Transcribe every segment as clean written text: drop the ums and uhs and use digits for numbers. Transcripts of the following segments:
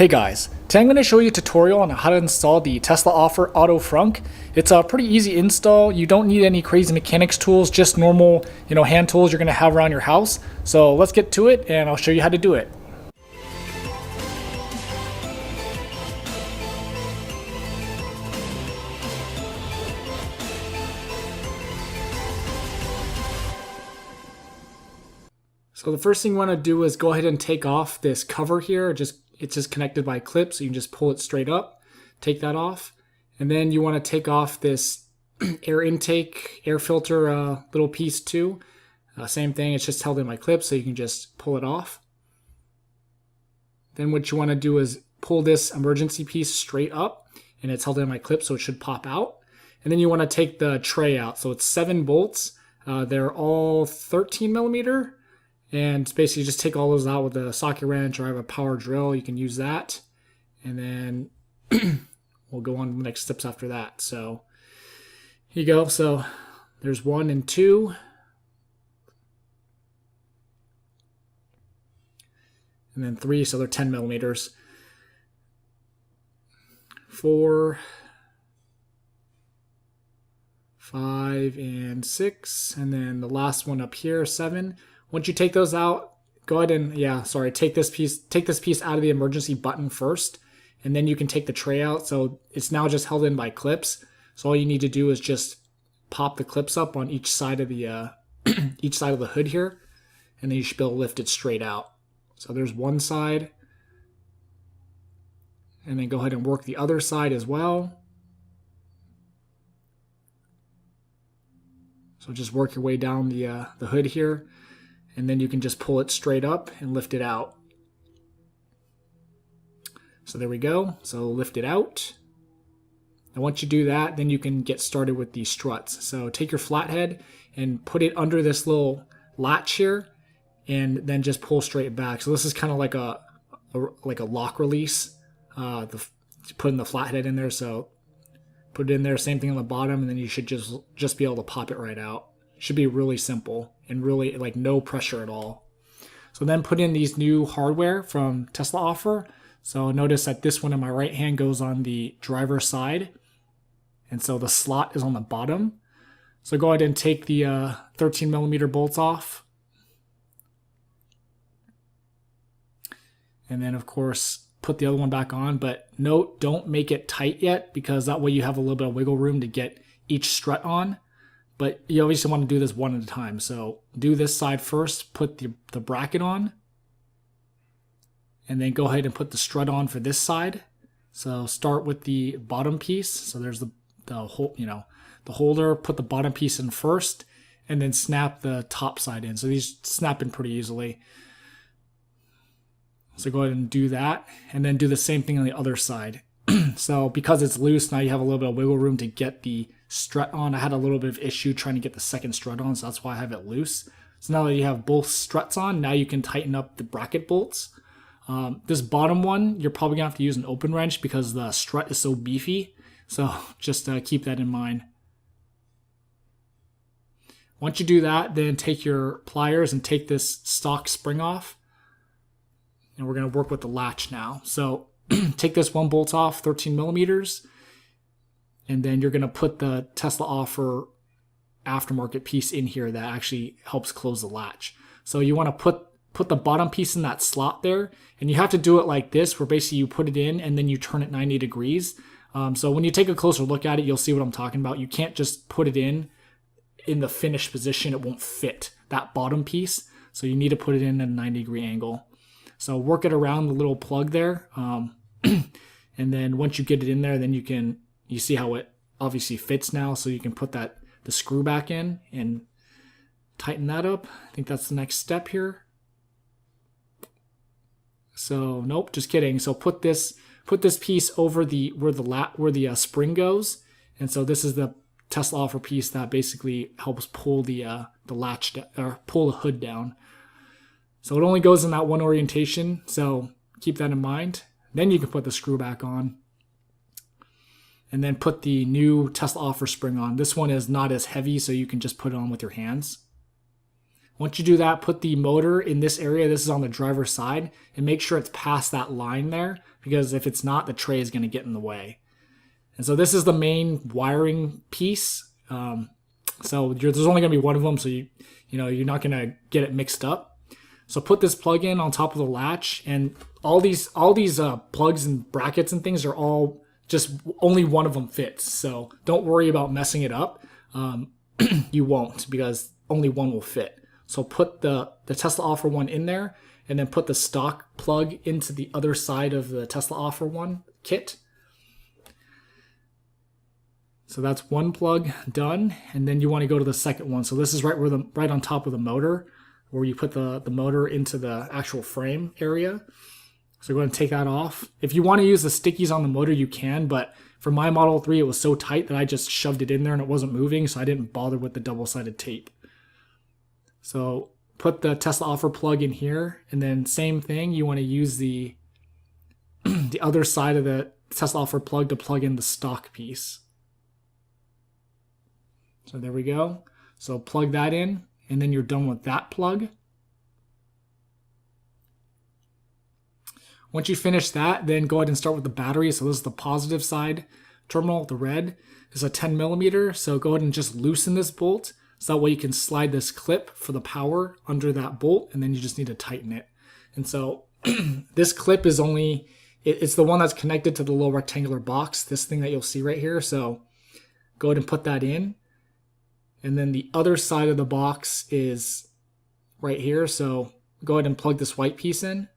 Hey guys, today I'm going to show you a tutorial on how to install the Tesla Offer Auto Frunk. It's a pretty easy install. You don't need any crazy mechanics tools, just normal, hand tools you're going to have around your house. So let's get to it and I'll show you how to do it. So the first thing you want to do is go ahead and take off this cover here. It's just connected by a clip, so you can just pull it straight up, take that off. And then you want to take off this air intake, air filter little piece too. Same thing, it's just held in by clip, so you can just pull it off. Then what you want to do is pull this emergency piece straight up, and it's held in by clip, so it should pop out. And then you want to take the tray out. So it's 7 bolts. They're all 13 millimeter. And basically just take all those out with a socket wrench, or I have a power drill, you can use that. And then we'll go on to the next steps after that. So here you go. So there's 1 and 2. And then 3, so they're 10 millimeters. 4, 5, and 6. And then the last one up here, 7. Once you take those out, go ahead and, take this piece out of the emergency button first, and then you can take the tray out. So it's now just held in by clips. So all you need to do is just pop the clips up on each side of the each side of the hood here, and then you should be able to lift it straight out. So there's one side, and then go ahead and work the other side as well. So just work your way down the hood here. And then you can just pull it straight up and lift it out. So there we go. So lift it out. And once you do that, then you can get started with these struts. So take your flathead and put it under this little latch here, and then just pull straight back. So this is kind of like a lock release. Putting the flathead in there. So put it in there. Same thing on the bottom, and then you should just be able to pop it right out. Should be really simple and really like no pressure at all. So then put in these new hardware from Tesla Offer. So notice that this one in my right hand goes on the driver's side, and so the slot is on the bottom. So go ahead and take the 13 millimeter bolts off, and then of course put the other one back on. But note, don't make it tight yet, because that way you have a little bit of wiggle room to get each strut on. But you obviously want to do this one at a time. So do this side first, put the bracket on, and then go ahead and put the strut on for this side. So start with the bottom piece. So there's the whole, the holder, put the bottom piece in first, and then snap the top side in. So these snap in pretty easily. So go ahead and do that, and then do the same thing on the other side. So because it's loose, now you have a little bit of wiggle room to get the strut on. I had a little bit of issue trying to get the second strut on, so that's why I have it loose. So now that you have both struts on, now you can tighten up the bracket bolts. This bottom one, you're probably gonna have to use an open wrench because the strut is so beefy. So just keep that in mind. Once you do that, then take your pliers and take this stock spring off. And we're gonna work with the latch now. So take this one bolt off, 13 millimeters. And then you're going to put the Tesla Offer aftermarket piece in here that actually helps close the latch. So you want to put the bottom piece in that slot there, and you have to do it like this, where basically you put it in and then you turn it 90 degrees. So when you take a closer look at it, you'll see what I'm talking about. You can't just put it in the finished position. It won't fit that bottom piece. So you need to put it in at a 90-degree angle. So work it around the little plug there. And then once you get it in there, then you see how it obviously fits now, so you can put the screw back in and tighten that up. I think that's the next step here. So nope, just kidding. So put this piece over where the spring goes, and so this is the Tesla Offer piece that basically helps pull the latch or pull the hood down. So it only goes in that one orientation, so keep that in mind. Then you can put the screw back on, and then put the new Tesla Offer spring on. This one is not as heavy, so you can just put it on with your hands. Once you do that, put the motor in this area. This is on the driver's side, and make sure it's past that line there, because if it's not, the tray is going to get in the way. And so this is the main wiring piece. So there's only going to be one of them, so you're not going to get it mixed up. So put this plug in on top of the latch, and all these plugs and brackets and things are all just only one of them fits. So don't worry about messing it up. You won't, because only one will fit. So put the Tesla Offer one in there, and then put the stock plug into the other side of the Tesla Offer one kit. So that's one plug done, and then you want to go to the second one. So this is right on top of the motor, where you put the motor into the actual frame area. So go ahead and take that off. If you want to use the stickies on the motor, you can, but for my Model 3, it was so tight that I just shoved it in there and it wasn't moving, so I didn't bother with the double-sided tape. So put the Tesla Offer plug in here, and then same thing, you want to use the other side of the Tesla Offer plug to plug in the stock piece. So there we go. So plug that in, and then you're done with that plug. Once you finish that, then go ahead and start with the battery. So this is the positive side terminal, the red. Is a 10 millimeter, so go ahead and just loosen this bolt. So that way you can slide this clip for the power under that bolt, and then you just need to tighten it. And so this clip is it's the one that's connected to the little rectangular box, this thing that you'll see right here. So go ahead and put that in. And then the other side of the box is right here. So go ahead and plug this white piece in.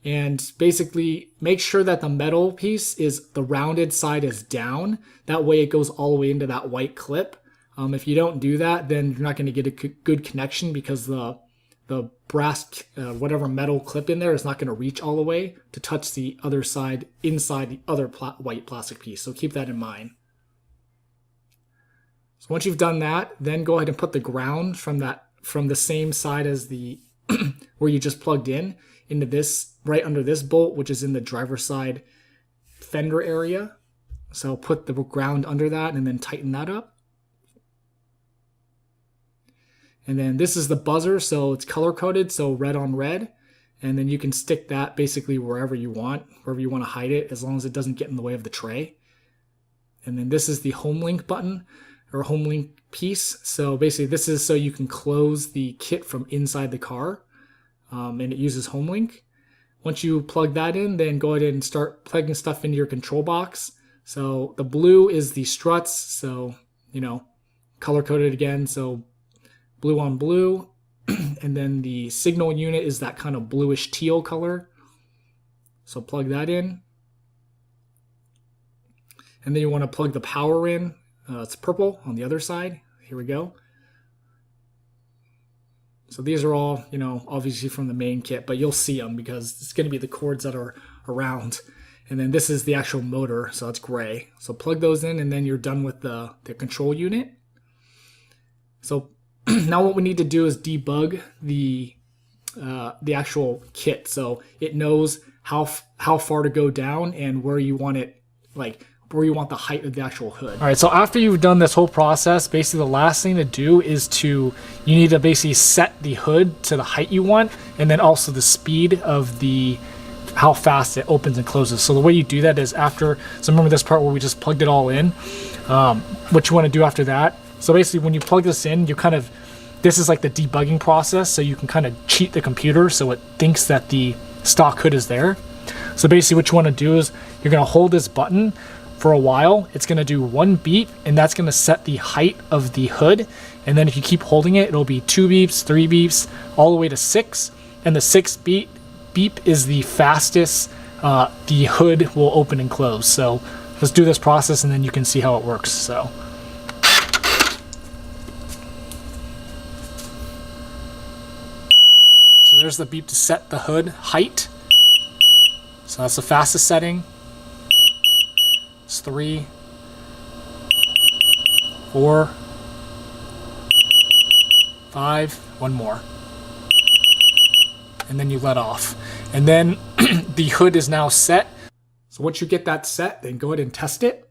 And basically make sure that the metal piece is, the rounded side is down. That way it goes all the way into that white clip. If you don't do that, then you're not going to get a good connection, because the brass, whatever metal clip in there is not going to reach all the way to touch the other side inside the other white plastic piece. So keep that in mind. So once you've done that, then go ahead and put the ground from the same side as the where you just plugged in, into this, right under this bolt, which is in the driver's side fender area. So put the ground under that and then tighten that up. And then this is the buzzer, so it's color coded, so red on red. And then you can stick that basically wherever you want to hide it, as long as it doesn't get in the way of the tray. And then this is the home link button, or home link piece. So basically this is so you can close the kit from inside the car, and it uses home link. Once you plug that in, then go ahead and start plugging stuff into your control box. So the blue is the struts, so color coded again, so blue on blue. And then the signal unit is that kind of bluish teal color, so plug that in. And then you want to plug the power in. It's purple on the other side. Here we go. So these are all, obviously from the main kit, but you'll see them because it's going to be the cords that are around. And then this is the actual motor, so it's gray. So plug those in, and then you're done with the control unit. So now what we need to do is debug the actual kit, so it knows how far to go down and where you want it, where you want the height of the actual hood. All right, so after you've done this whole process, basically the last thing to do is you need to basically set the hood to the height you want, and then also the speed of how fast it opens and closes. So the way you do that is so remember this part where we just plugged it all in, what you want to do after that. So basically when you plug this in, this is like the debugging process, so you can kind of cheat the computer so it thinks that the stock hood is there. So basically what you want to do is you're going to hold this button for a while. It's going to do one beep, and that's going to set the height of the hood. And then if you keep holding it, it'll be 2 beeps, 3 beeps, all the way to 6. And the 6th beep is the fastest the hood will open and close. So let's do this process, and then you can see how it works. So there's the beep to set the hood height. So that's the fastest setting. It's 3, 4, 5, one more. And then you let off. And then the hood is now set. So once you get that set, then go ahead and test it.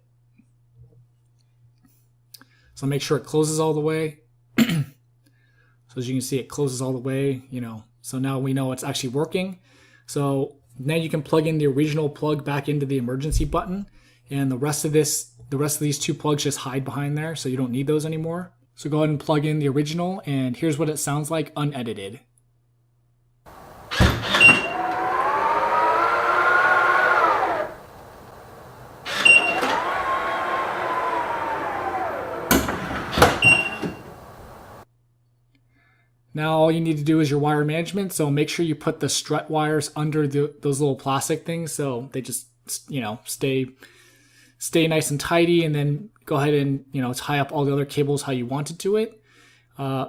So make sure it closes all the way. So as you can see, it closes all the way, so now we know it's actually working. So now you can plug in the original plug back into the emergency button, and the rest of these two plugs just hide behind there, so you don't need those anymore. So go ahead and plug in the original, and here's what it sounds like unedited. Now all you need to do is your wire management, so make sure you put the strut wires under those little plastic things so they just stay nice and tidy, and then go ahead and tie up all the other cables how you want to do it.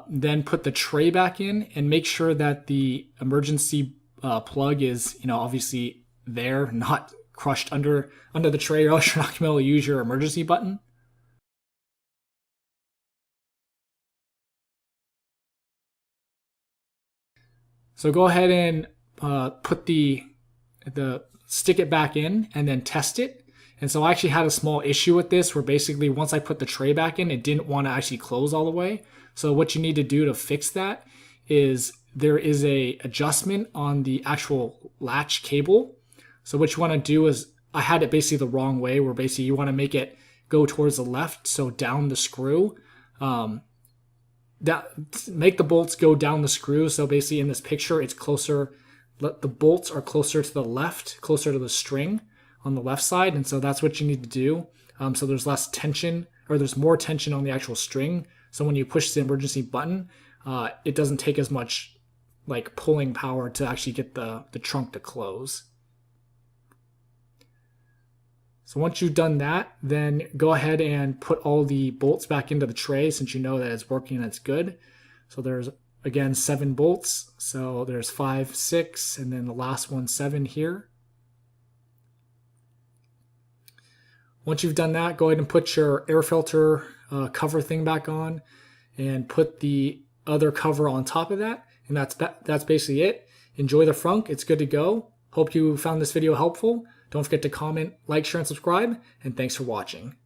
Then put the tray back in and make sure that the emergency plug is obviously there, not crushed under the tray, or else you're not going to be able to use your emergency button. So go ahead and put stick it back in and then test it. And so I actually had a small issue with this where basically once I put the tray back in, it didn't want to actually close all the way. So what you need to do to fix that is there is a adjustment on the actual latch cable. So what you want to do is, I had it basically the wrong way, where basically you want to make it go towards the left, so down the screw. Make the bolts go down the screw. So basically in this picture, it's closer, the bolts are closer to the left, closer to the string on the left side. And so that's what you need to do. So there's less tension, or there's more tension on the actual string. So when you push the emergency button, it doesn't take as much like pulling power to actually get the trunk to close. So once you've done that, then go ahead and put all the bolts back into the tray, since you know that it's working and it's good. So there's, again, 7 bolts. So there's 5, 6, and then the last one, 7 here. Once you've done that, go ahead and put your air filter cover thing back on, and put the other cover on top of that. And that's basically it. Enjoy the Frunk. It's good to go. Hope you found this video helpful. Don't forget to comment, like, share, and subscribe, and thanks for watching.